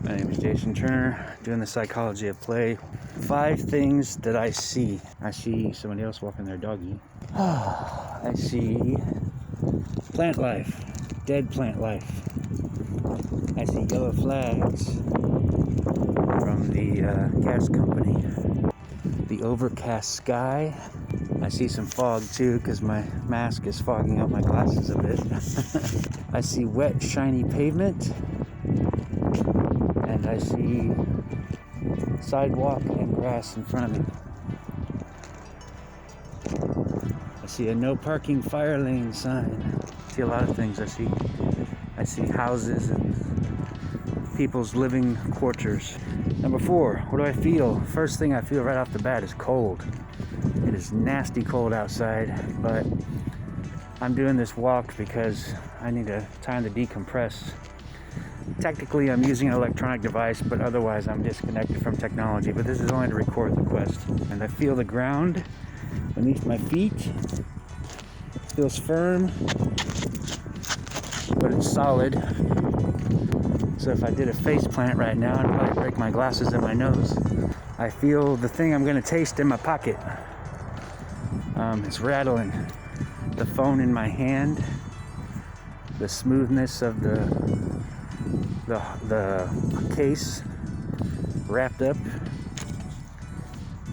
My name is Jason Turner, doing the psychology of play. 5 things that I see. I see somebody else walking their doggy. I see plant life, dead plant life. I see yellow flags from the gas company. The overcast sky. I see some fog too because my mask is fogging up my glasses a bit. I see wet, shiny pavement. And I see sidewalk and grass in front of me. I see a no parking fire lane sign. I see a lot of things. I see houses and people's living quarters. Number 4, what do I feel? First thing I feel right off the bat is cold. It is nasty cold outside, but I'm doing this walk because I need time to decompress. Technically, I'm using an electronic device, but otherwise I'm disconnected from technology. But this is only to record the quest. And I feel the ground beneath my feet. It feels firm, but it's solid. So if I did a face plant right now, I'd probably break my glasses and my nose. I feel the thing I'm going to taste in my pocket. It's rattling. The phone in my hand. The smoothness of the case wrapped up.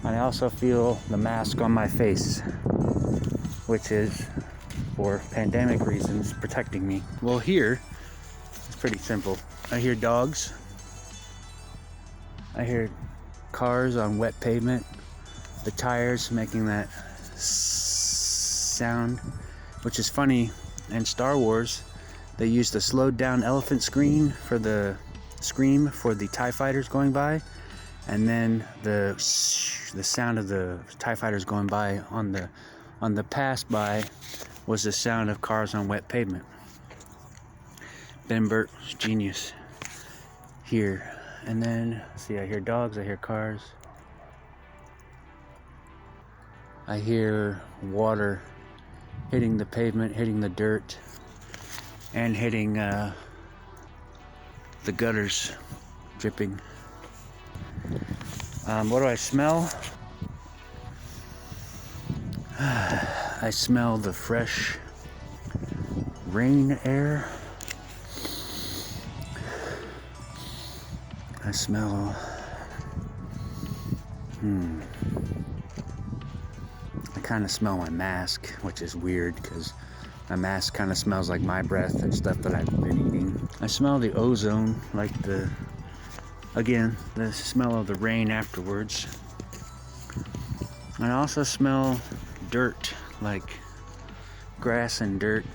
And I also feel the mask on my face, which is, for pandemic reasons, protecting me. Well, here, it's pretty simple. I hear dogs. I hear cars on wet pavement. The tires making that sound, which is funny. In Star Wars, they used a slowed down elephant scream for the TIE fighters going by, and then the sound of the TIE fighters going by on the pass by was the sound of cars on wet pavement. Ben Burt, genius here. And then, see, I hear dogs, I hear cars. I hear water hitting the pavement, hitting the dirt, and hitting the gutters, dripping. What do I smell? I smell the fresh rain air. I smell I kind of smell my mask, which is weird because my mask kind of smells like my breath and stuff that I've been eating. I smell the ozone, like the smell of the rain afterwards. I also smell dirt, like grass and dirt.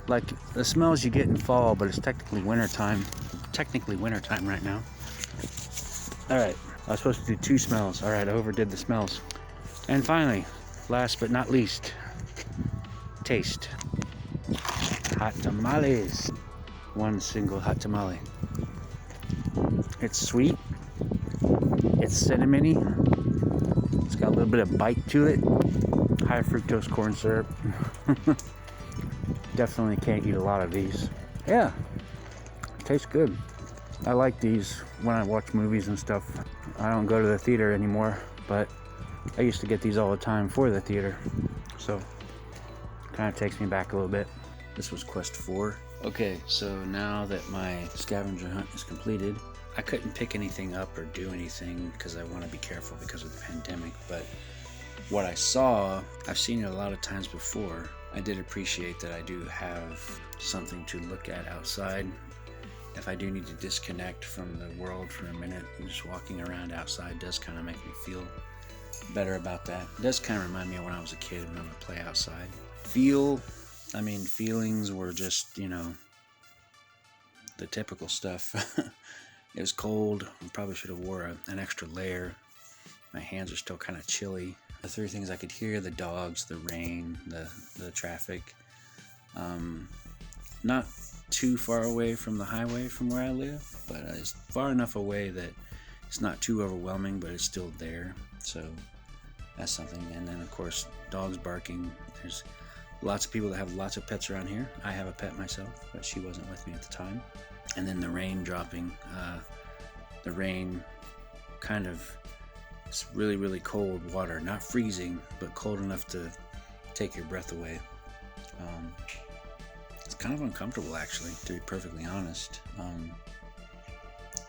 Like the smells you get in fall, but it's technically wintertime. Right now. Alright, I was supposed to do 2 smells. Alright, I overdid the smells. And finally, last but not least, taste. Hot tamales. 1 single hot tamale. It's sweet. It's cinnamony. It's got a little bit of bite to it. High fructose corn syrup. Definitely can't eat a lot of these. Yeah, it tastes good. I like these when I watch movies and stuff. I don't go to the theater anymore, but I used to get these all the time for the theater. So, kind of takes me back a little bit. This was quest 4. Okay, so now that my scavenger hunt is completed, I couldn't pick anything up or do anything because I want to be careful because of the pandemic, but what I saw, I've seen it a lot of times before. I did appreciate that I do have something to look at outside. If I do need to disconnect from the world for a minute, and just walking around outside does kind of make me feel better about that. It does kind of remind me of when I was a kid when I would play outside. Feelings were just, the typical stuff. It was cold. I probably should have wore an extra layer. My hands are still kind of chilly. The 3 things I could hear: the dogs, the rain, the traffic. Not too far away from the highway from where I live, but it's far enough away that it's not too overwhelming, but it's still there. So that's something. And then, of course, dogs barking. There's lots of people that have lots of pets around here. I have a pet myself, but she wasn't with me at the time. And then the rain dropping. The rain kind of, it's really, really cold water. Not freezing, but cold enough to take your breath away. It's kind of uncomfortable, actually, to be perfectly honest.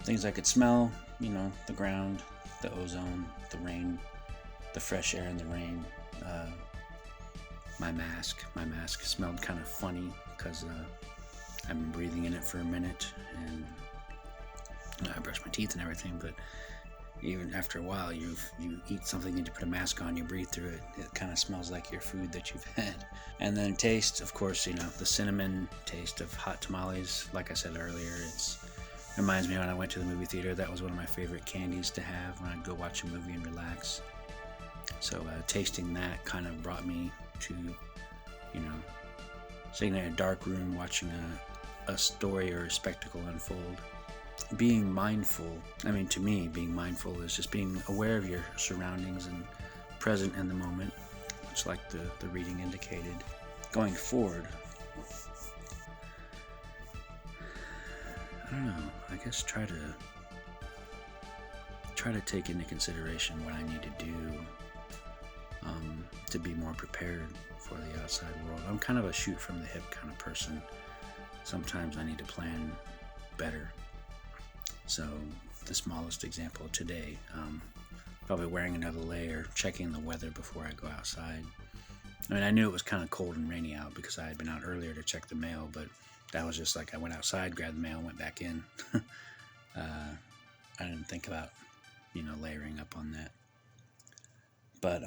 Things I could smell, the ground, the ozone, the rain, the fresh air in the rain. My mask smelled kind of funny because I've been breathing in it for a minute, and I brushed my teeth and everything, but even after a while, you eat something and you put a mask on, you breathe through it, it kind of smells like your food that you've had. And then taste, of course, the cinnamon taste of hot tamales. Like I said earlier, it reminds me when I went to the movie theater, that was one of my favorite candies to have when I'd go watch a movie and relax. So tasting that kind of brought me to, sitting in a dark room watching a story or a spectacle unfold. Being mindful, to me, being mindful is just being aware of your surroundings and present in the moment, much like the reading indicated. Going forward, I don't know, I guess try to take into consideration what I need to do to be more prepared for the outside world. I'm kind of a shoot from the hip kind of person. Sometimes I need to plan better. So the smallest example today, probably wearing another layer, checking the weather before I go outside. I knew it was kind of cold and rainy out because I had been out earlier to check the mail, but that was just like I went outside, grabbed the mail, went back in. I didn't think about, layering up on that. But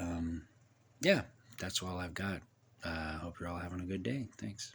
yeah, that's all I've got. Hope you're all having a good day. Thanks.